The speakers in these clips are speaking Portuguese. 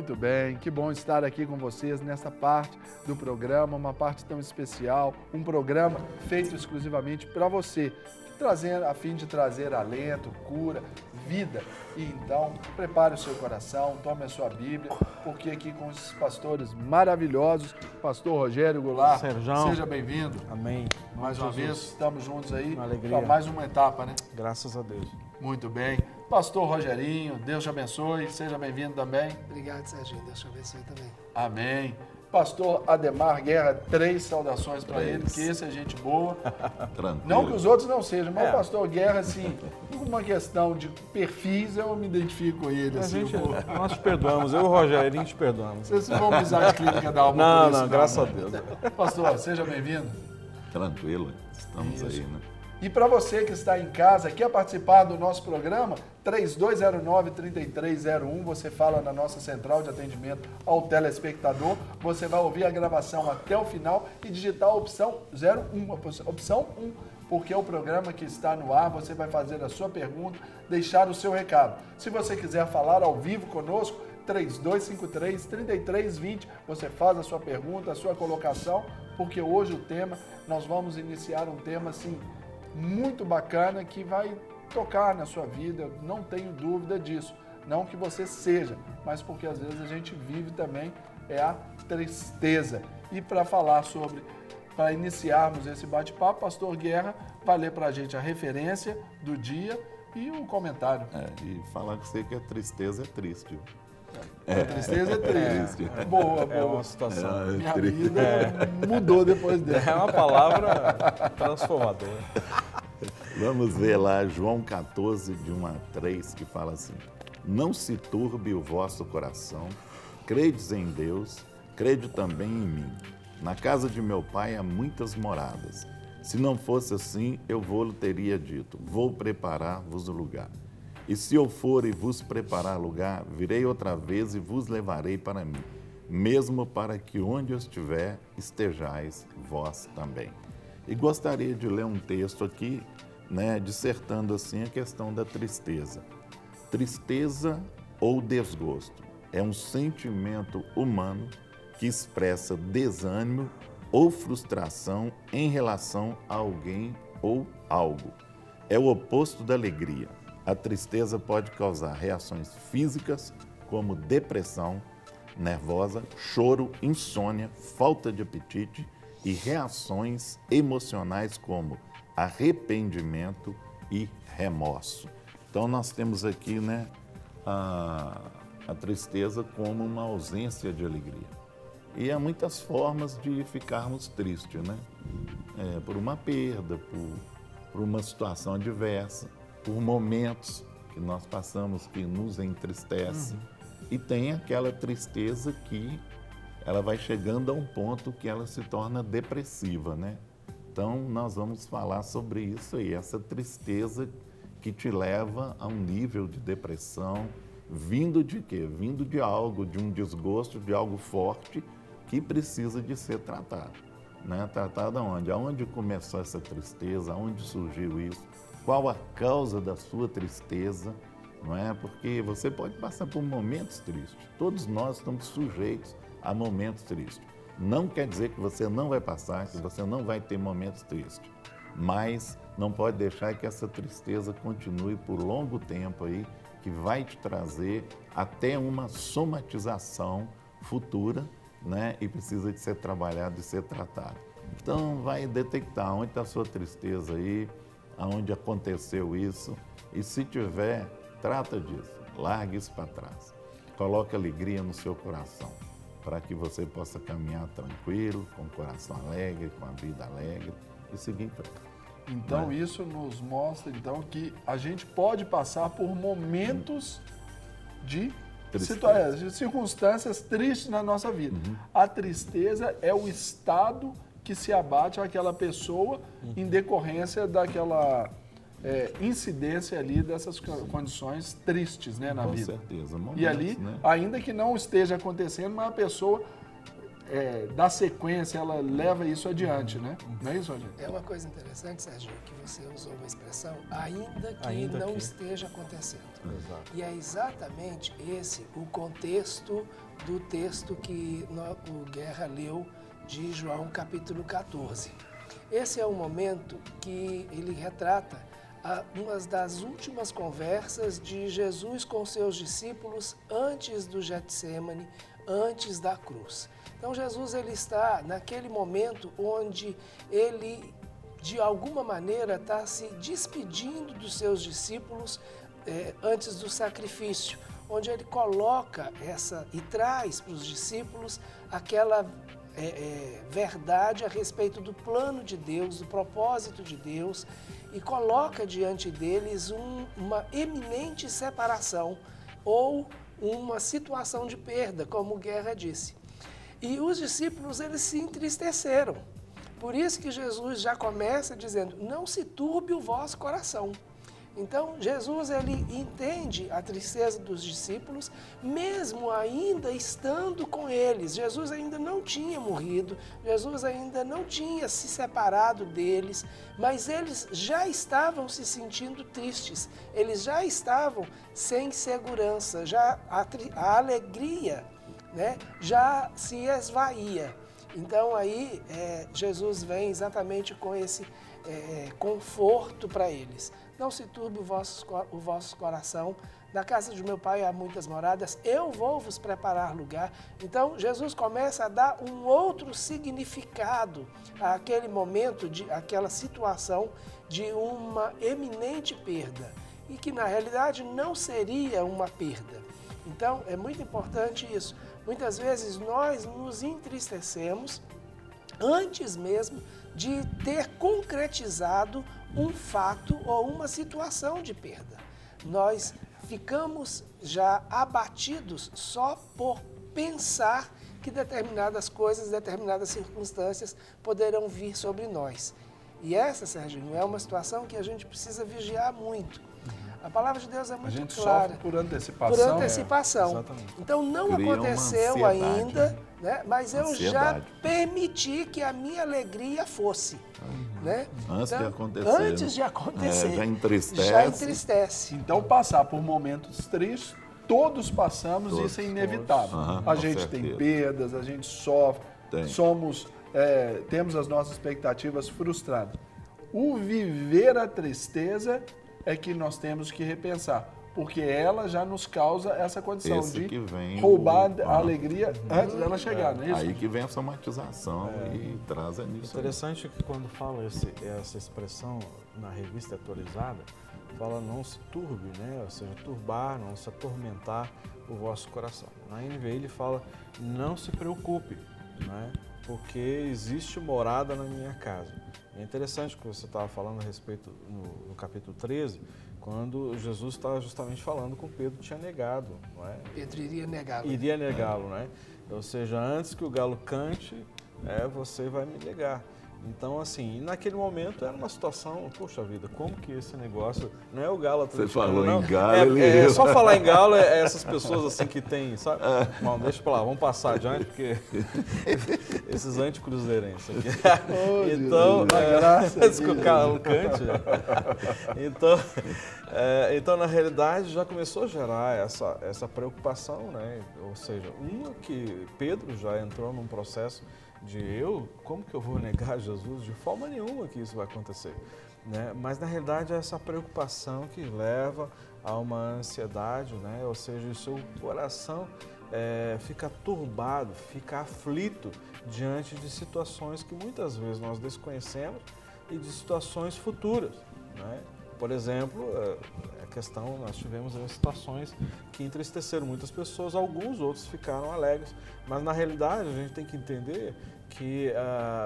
Muito bem, que bom estar aqui com vocês nessa parte do programa, uma parte tão especial, um programa feito exclusivamente para você, a fim de trazer alento, cura, vida. E então, prepare o seu coração, tome a sua Bíblia, porque aqui com esses pastores maravilhosos, pastor Rogério Goulart, Serjão, seja bem-vindo. Amém. Mais uma vez, estamos juntos aí alegria. para mais uma etapa, né? Graças a Deus. Muito bem. Pastor Rogerinho, Deus te abençoe, seja bem-vindo também. Obrigado, Serginho. Deus te abençoe também. Amém. Pastor Ademar Guerra, 3 saudações para ele, que esse é gente boa. Tranquilo. Não que os outros não sejam, mas o pastor Guerra, assim, por uma questão de perfis, eu me identifico com ele. Assim, Nós te perdoamos, eu e o Rogério te perdoamos. Vocês não vão usar a clínica da alma por isso, Não, graças a Deus. Pastor, seja bem-vindo. Tranquilo, estamos Isso. aí, né? E para você que está em casa, quer participar do nosso programa, 3209-3301, você fala na nossa central de atendimento ao telespectador, você vai ouvir a gravação até o final e digitar a opção 01, opção 1, porque é o programa que está no ar, você vai fazer a sua pergunta, deixar o seu recado. Se você quiser falar ao vivo conosco, 3253-3320, você faz a sua pergunta, a sua colocação, porque hoje o tema, nós vamos iniciar um tema assim, muito bacana, que vai tocar na sua vida, eu não tenho dúvida disso. Não que você seja, mas porque às vezes a gente vive também a tristeza. E para falar sobre, para iniciarmos esse bate-papo, pastor Guerra vai ler para a gente a referência do dia e o comentário. E falar que você que a tristeza é triste. A tristeza é triste. Boa. É uma situação. Minha vida mudou depois dela. É uma palavra transformadora. Vamos ver lá João 14, de 1 a 3, que fala assim: não se turbe o vosso coração, credes em Deus, crede também em mim. Na casa de meu pai há muitas moradas. Se não fosse assim, eu vou-lhe teria dito, vou preparar-vos o lugar. E se eu for e vos preparar lugar, virei outra vez e vos levarei para mim, mesmo para que onde eu estiver, estejais vós também. E gostaria de ler um texto aqui, né, dissertando assim a questão da tristeza. Tristeza ou desgosto é um sentimento humano que expressa desânimo ou frustração em relação a alguém ou algo. É o oposto da alegria. A tristeza pode causar reações físicas, como depressão nervosa, choro, insônia, falta de apetite e reações emocionais como arrependimento e remorso. Então nós temos aqui, né, a tristeza como uma ausência de alegria. E há muitas formas de ficarmos tristes, né? Por uma perda, por uma situação adversa, por momentos que nós passamos que nos entristece. E tem aquela tristeza que ela vai chegando a um ponto que ela se torna depressiva, né? Então, nós vamos falar sobre isso aí, essa tristeza que te leva a um nível de depressão, vindo de quê? Vindo de algo, de um desgosto, de algo forte que precisa de ser tratado, né? Tratado aonde? Aonde começou essa tristeza? Aonde surgiu isso? Qual a causa da sua tristeza, não é? Porque você pode passar por momentos tristes. Todos nós estamos sujeitos a momentos tristes. Não quer dizer que você não vai passar, que você não vai ter momentos tristes. Mas não pode deixar que essa tristeza continue por longo tempo aí, que vai te trazer até uma somatização futura, né? E precisa de ser trabalhado e ser tratado. Então vai detectar onde está a sua tristeza aí, aonde aconteceu isso, e se tiver, trata disso, largue isso para trás. Coloque alegria no seu coração, para que você possa caminhar tranquilo, com o coração alegre, com a vida alegre e seguir em frente. Então isso nos mostra então que a gente pode passar por momentos de circunstâncias tristes na nossa vida. A tristeza é o estado que se abate àquela pessoa em decorrência daquela incidência ali dessas condições tristes, né, na vida. Com certeza. E ali, né? ainda que não esteja acontecendo, mas a pessoa dá sequência, ela leva isso adiante, né? Não é isso, Rogério? É uma coisa interessante, Serginho, que você usou uma expressão, ainda que Ainda não que. esteja acontecendo. Exato. E é exatamente esse o contexto do texto que o Guerra leu de João capítulo 14. Esse é o momento que ele retrata uma das últimas conversas de Jesus com seus discípulos antes do Getsêmani, antes da cruz. Então Jesus ele está naquele momento onde ele de alguma maneira está se despedindo dos seus discípulos antes do sacrifício, onde ele coloca e traz para os discípulos aquela verdade a respeito do plano de Deus, do propósito de Deus, e coloca diante deles uma eminente separação ou uma situação de perda, como Guerra disse. E os discípulos, eles se entristeceram. Por isso que Jesus já começa dizendo, não se turbe o vosso coração. Então, Jesus, ele entende a tristeza dos discípulos, mesmo ainda estando com eles. Jesus ainda não tinha morrido, Jesus ainda não tinha se separado deles, mas eles já estavam se sentindo tristes, eles já estavam sem segurança, já a alegria, né, já se esvaía. Então, aí, Jesus vem exatamente com esse conforto para eles. Não se turbe o vosso coração. Na casa de meu pai há muitas moradas, eu vou vos preparar lugar. Então, Jesus começa a dar um outro significado àquele momento, àquela situação de uma eminente perda. E que, na realidade, não seria uma perda. Então, é muito importante isso. Muitas vezes nós nos entristecemos antes mesmo de ter concretizado um fato ou uma situação de perda. Nós ficamos já abatidos só por pensar que determinadas coisas, determinadas circunstâncias poderão vir sobre nós. E essa, Serginho, é uma situação que a gente precisa vigiar muito. A palavra de Deus é muito clara. A gente sofre por antecipação. Por antecipação. Exatamente. Então não Cria uma aconteceu ansiedade, ainda, né? Mas eu já Ansiedade. permiti que a minha alegria fosse. Né? Antes de acontecer. Antes de acontecer. Já entristece. Já entristece. Então, passar por momentos tristes, todos passamos, Todos, isso é inevitável. Aham, A com gente tem certeza. perdas, a gente sofre, Tem. temos as nossas expectativas frustradas. O viver a tristeza é que nós temos que repensar, porque ela já nos causa essa condição Esse de que vem roubar a alegria antes dela chegar, não é isso? Aí que vem a somatização e traz a nisso. Interessante que quando fala essa expressão na revista atualizada, fala não se turbe, né? Ou seja, turbar, não se atormentar o vosso coração. Na NVI ele fala não se preocupe, né? Porque existe morada na minha casa. É interessante que você estava falando a respeito no capítulo 13, quando Jesus estava justamente falando com Pedro, tinha negado, não é? Pedro iria negá-lo. Iria negá-lo, né? Ou seja, antes que o galo cante, você vai me negar. Então, assim, naquele momento era uma situação, poxa vida, como que esse negócio, não é o galo Você atleticano, falou não. em galo, Só falar em galo essas pessoas assim que tem, sabe? Bom, deixa pra lá, vamos passar adiante, porque esses anticruzeirenses aqui. Então, antes que o galo cante. Então, na realidade, já começou a gerar essa preocupação, né? Ou seja, uma que Pedro já entrou num processo de como que eu vou negar Jesus? De forma nenhuma que isso vai acontecer. Né? Mas, na realidade, é essa preocupação que leva a uma ansiedade, né? Ou seja, o seu coração fica turbado, fica aflito diante de situações que muitas vezes nós desconhecemos e de situações futuras. Né? Por exemplo, nós tivemos situações que entristeceram muitas pessoas, alguns outros ficaram alegres, mas na realidade a gente tem que entender que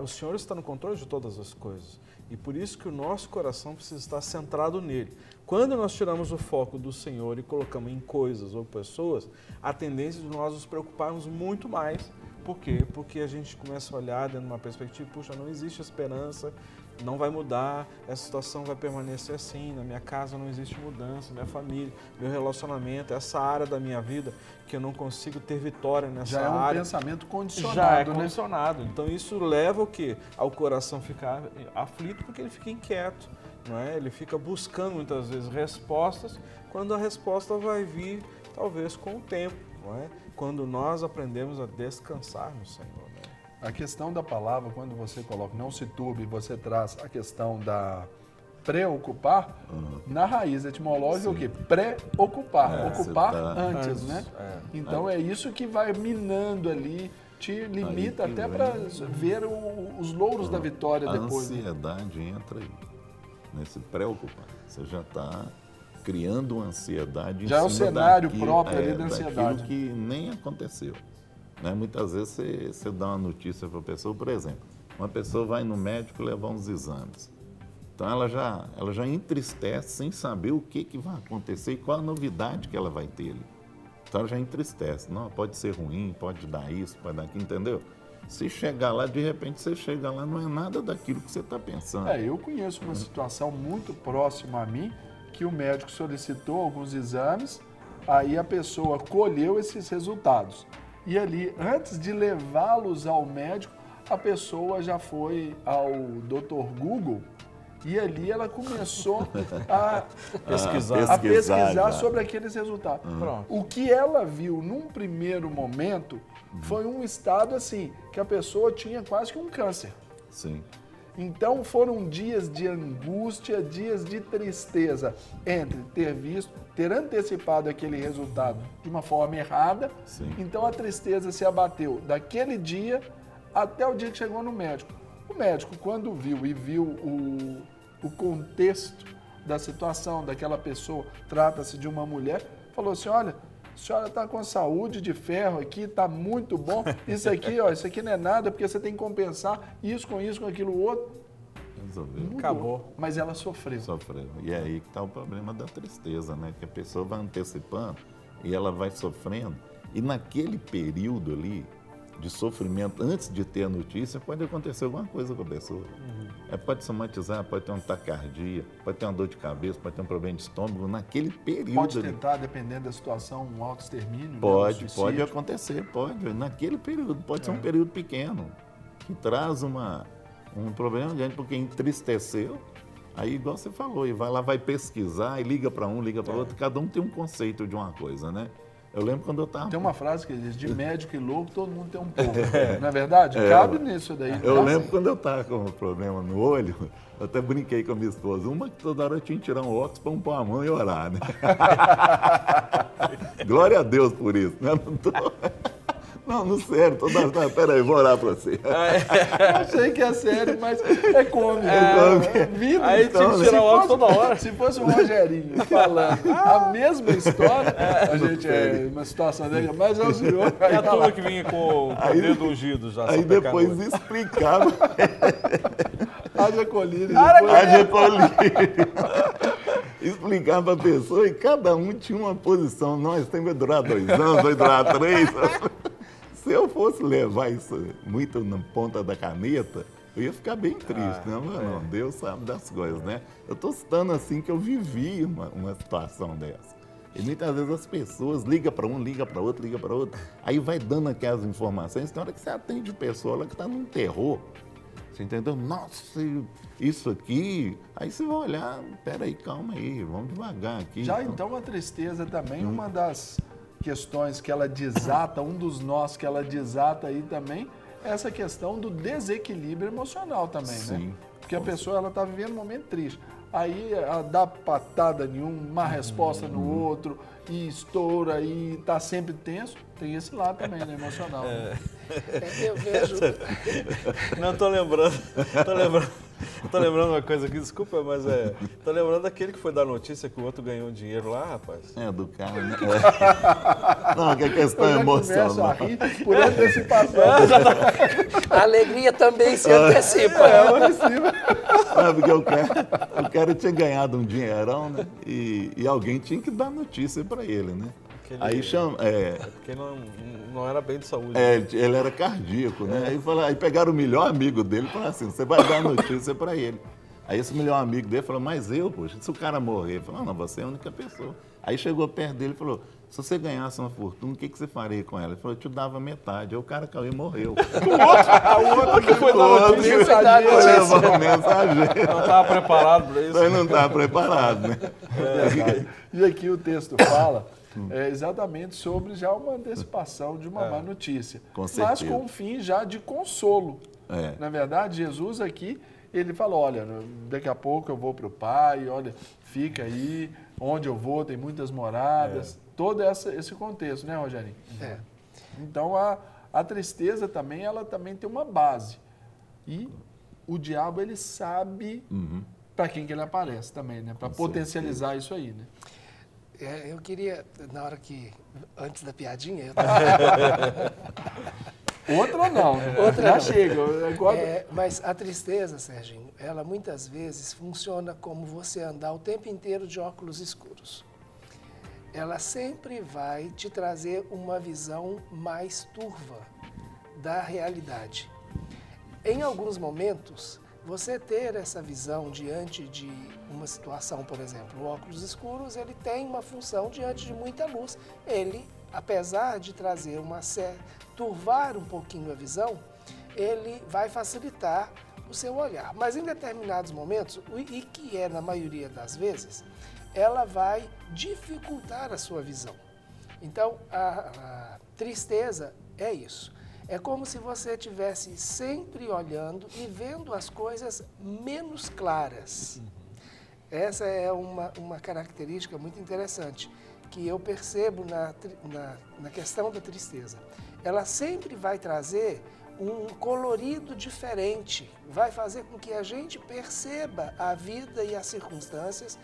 o Senhor está no controle de todas as coisas e por isso que o nosso coração precisa estar centrado nele. Quando nós tiramos o foco do Senhor e colocamos em coisas ou pessoas, a tendência de nós nos preocuparmos muito mais. Por quê? Porque a gente começa a olhar dentro de uma perspectiva, puxa, não existe esperança, não vai mudar, essa situação vai permanecer assim, na minha casa não existe mudança, minha família, meu relacionamento, essa área da minha vida que eu não consigo ter vitória nessa área. Já é um pensamento condicionado, já é né? condicionado. Então isso leva o quê? Ao coração ficar aflito porque ele fica inquieto, não é? Ele fica buscando muitas vezes respostas, quando a resposta vai vir talvez com o tempo, não é? Quando nós aprendemos a descansar no Senhor, né? A questão da palavra, quando você coloca não se turbe, você traz a questão da preocupar, na raiz etimológica o quê? Pré-ocupar, ocupar antes, né? Então é isso que vai minando ali, te limita até para ver os louros da vitória depois. A ansiedade entra aí, nesse preocupar. Você já está criando uma ansiedade já em é o cima cenário daquilo, próprio ali da ansiedade. daquilo que nem aconteceu. Né? Muitas vezes você dá uma notícia para a pessoa, por exemplo, uma pessoa vai no médico levar uns exames. Então ela já entristece sem saber o que vai acontecer e qual a novidade que ela vai ter ali. Então ela já entristece. Não, pode ser ruim, pode dar isso, pode dar aquilo, entendeu? Se chegar lá, de repente você chega lá, não é nada daquilo que você está pensando. Eu conheço uma situação muito próxima a mim, que o médico solicitou alguns exames, aí a pessoa colheu esses resultados. E ali, antes de levá-los ao médico, a pessoa já foi ao Dr. Google e ali ela começou a pesquisar sobre aqueles resultados. O que ela viu num primeiro momento foi um estado assim, que a pessoa tinha quase que um câncer. Sim. Então foram dias de angústia, dias de tristeza entre ter antecipado aquele resultado de uma forma errada. Sim. Então a tristeza se abateu daquele dia até o dia que chegou no médico. O médico, quando viu o contexto da situação daquela pessoa, trata-se de uma mulher, falou assim, olha, a senhora está com saúde de ferro aqui, está muito bom. Isso aqui, isso aqui não é nada, porque você tem que compensar isso, com aquilo outro. Resolveu. Acabou. Mas ela sofreu. Sofreu. E é aí que está o problema da tristeza, né? Que a pessoa vai antecipando e ela vai sofrendo. E naquele período ali de sofrimento, antes de ter a notícia, pode acontecer alguma coisa com a pessoa. Pode somatizar, pode ter uma taquicardia, pode ter uma dor de cabeça, pode ter um problema de estômago. Naquele período pode ali, tentar, dependendo da situação, um autoextermínio. pode acontecer, pode. Naquele período, pode ser um período pequeno, que traz um problema grande, porque entristeceu. Aí, igual você falou, e vai lá, vai pesquisar, e liga para um, liga para outro, cada um tem um conceito de uma coisa, né? Eu lembro quando eu estava... Tem uma frase que diz, de médico e louco, todo mundo tem um pouco. Não é verdade? Cabe nisso daí. Eu lembro quando eu estava com um problema no olho, eu até brinquei com a minha esposa, uma que toda hora eu tinha que tirar um óculos para pôr a mão e orar, né? Glória a Deus por isso, né? Não, sério, peraí, vou orar para você. Eu achei que é sério, mas é cômico. Vida, aí então, tinha que tirar o óculos toda hora. Se fosse o Rogerinho falando a mesma história, a gente uma situação dele, mas é o senhor. E a turma que vinha com o dedo ungido já. Aí depois explicava. Haja colírio. Haja colírio. Explicava para a pessoa e cada um tinha uma posição. Nós temos que durar 2 anos, vai durar 3. Se eu fosse levar isso muito na ponta da caneta, eu ia ficar bem triste, Não, Deus sabe das coisas, né? Eu estou citando assim que eu vivi uma situação dessa. E muitas vezes as pessoas ligam para um, ligam para outro, aí vai dando aquelas informações, na hora que você atende a pessoa, ela que está num terror, você entendeu? Nossa, isso aqui, aí você vai olhar, peraí, calma aí, vamos devagar aqui. Já então a tristeza também, uma das questões que ela desata, um dos nós que ela desata aí também, é essa questão do desequilíbrio emocional também, né? Porque a pessoa, ela está vivendo um momento triste. Aí ela dá patada em uma resposta no outro, e estoura, e está sempre tenso. Tem esse lado também, né, emocional. Eu vejo... Não, tô lembrando uma coisa aqui, desculpa, mas tô lembrando daquele que foi dar notícia que o outro ganhou dinheiro lá, rapaz. Do cara, né? Não, que a questão é emocional. Começa a rir por antecipação. A alegria também se antecipa. Porque o cara tinha ganhado um dinheirão, né? E alguém tinha que dar notícia para ele, né? porque ele, Aí chama, porque não era bem de saúde. ele era cardíaco, né? Aí pegaram o melhor amigo dele e falaram assim, você vai dar notícia para ele. Aí esse melhor amigo dele falou, mas poxa, se o cara morrer? Ele falou, não, você é a única pessoa. Aí chegou perto dele e falou, se você ganhasse uma fortuna, o que você faria com ela? Ele falou, eu te dava metade. Aí o cara caiu e morreu. O outro que foi dar notícia. Levou mensageiro. Não estava preparado para isso. Ele não estava preparado, né? E aqui o texto fala exatamente sobre já uma antecipação de uma má notícia. Com mas certeza. com um fim já de consolo. Na verdade, Jesus aqui, ele falou, olha, daqui a pouco eu vou para o Pai, olha, fica aí, onde eu vou tem muitas moradas, todo esse contexto, né, Rogerinho? Então, a tristeza também, ela também tem uma base. E o diabo, ele sabe para quem que ele aparece também, né? Para potencializar isso aí, né? Eu queria, na hora que, antes da piadinha, eu Outra não, né? Outra já não. chega. Agora... mas a tristeza, Serginho, ela muitas vezes funciona como você andar o tempo inteiro de óculos escuros. Ela sempre vai te trazer uma visão mais turva da realidade. Em alguns momentos, você ter essa visão diante de uma situação, por exemplo, o óculos escuros, ele tem uma função diante de muita luz. Ele, apesar de trazer turvar um pouquinho a visão, ele vai facilitar o seu olhar. Mas em determinados momentos, e que é na maioria das vezes, ela vai dificultar a sua visão. Então, a tristeza é isso. É como se você estivesse sempre olhando e vendo as coisas menos claras. Essa é uma característica muito interessante que eu percebo na questão da tristeza. Ela sempre vai trazer um colorido diferente, vai fazer com que a gente perceba a vida e as circunstâncias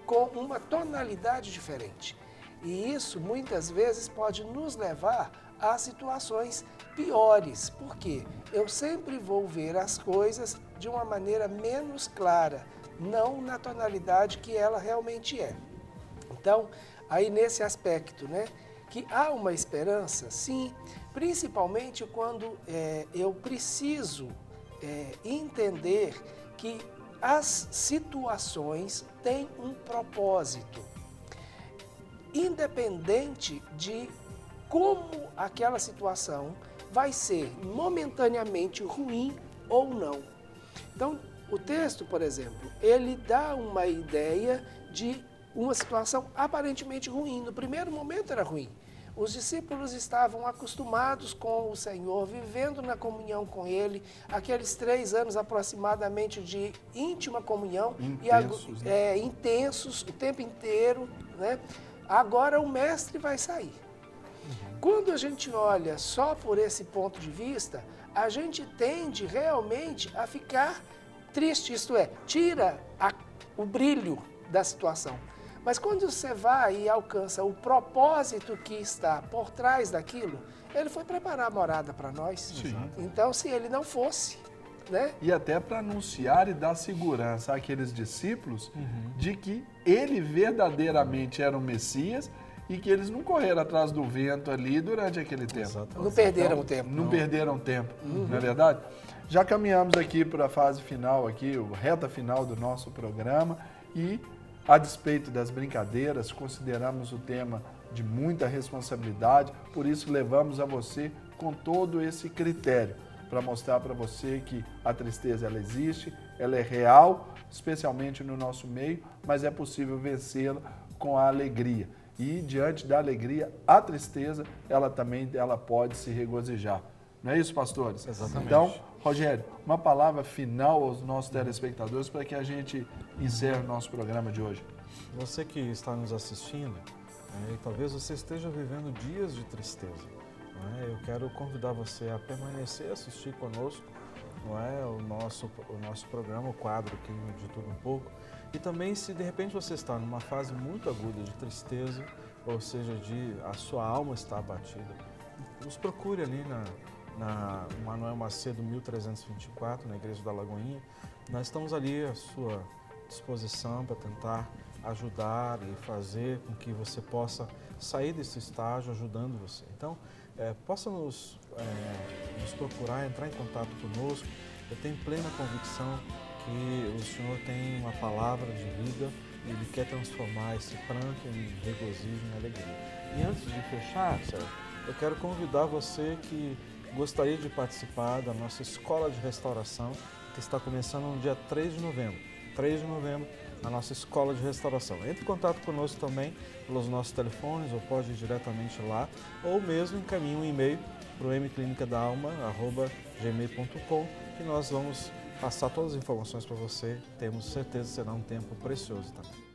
com uma tonalidade diferente. E isso, muitas vezes, pode nos levar a situações piores. Por quê? Eu sempre vou ver as coisas de uma maneira menos clara, não na tonalidade que ela realmente é. Então, aí nesse aspecto, né, que há uma esperança, sim, principalmente quando eu preciso entender que as situações têm um propósito, independente de como aquela situação vai ser momentaneamente ruim ou não. Então, o texto, por exemplo, ele dá uma ideia de uma situação aparentemente ruim. No primeiro momento era ruim. Os discípulos estavam acostumados com o Senhor, vivendo na comunhão com Ele, aqueles 3 anos aproximadamente de íntima comunhão, intensos, intensos o tempo inteiro, né? Agora o mestre vai sair. Quando a gente olha só por esse ponto de vista, a gente tende realmente a ficar triste, isto é, tira o brilho da situação. Mas quando você vai e alcança o propósito que está por trás daquilo, ele foi preparar a morada para nós. Sim. Então, se ele não fosse, né? E até para anunciar e dar segurança àqueles discípulos de que ele verdadeiramente era o Messias e que eles não correram atrás do vento ali durante aquele tempo. Exatamente. Não perderam o tempo. Não perderam tempo, não é verdade? Já caminhamos aqui para a fase final, reta final do nosso programa e, a despeito das brincadeiras, consideramos o tema de muita responsabilidade, por isso levamos a você com todo esse critério, para mostrar para você que a tristeza ela existe, ela é real, especialmente no nosso meio, mas é possível vencê-la com a alegria. E diante da alegria, a tristeza, ela pode se regozijar. Não é isso, pastores? Exatamente. Então, Rogério, uma palavra final aos nossos telespectadores para que a gente encerre o nosso programa de hoje. Você que está nos assistindo, e talvez você esteja vivendo dias de tristeza. Eu quero convidar você a permanecer, assistir conosco, o nosso programa, o quadro aqui de Tudo Um Pouco. E também, se de repente você está numa fase muito aguda de tristeza, ou seja, a sua alma está abatida, nos procure ali na Manuel Macedo 1324, na Igreja da Lagoinha. Nós estamos ali à sua disposição para tentar ajudar e fazer com que você possa sair desse estágio ajudando você. Então, possa nos procurar, entrar em contato conosco. Eu tenho plena convicção que o Senhor tem uma palavra de vida e Ele quer transformar esse pranto em regozijo, em alegria. E antes de fechar, Sérgio, eu quero convidar você que gostaria de participar da nossa Escola de Restauração, que está começando no dia 3 de novembro. 3 de novembro, a nossa Escola de Restauração. Entre em contato conosco também pelos nossos telefones, ou pode ir diretamente lá, ou mesmo encaminhe um e-mail para o mclinicadalma@gmail.com, que nós vamos passar todas as informações para você. Temos certeza que será um tempo precioso também.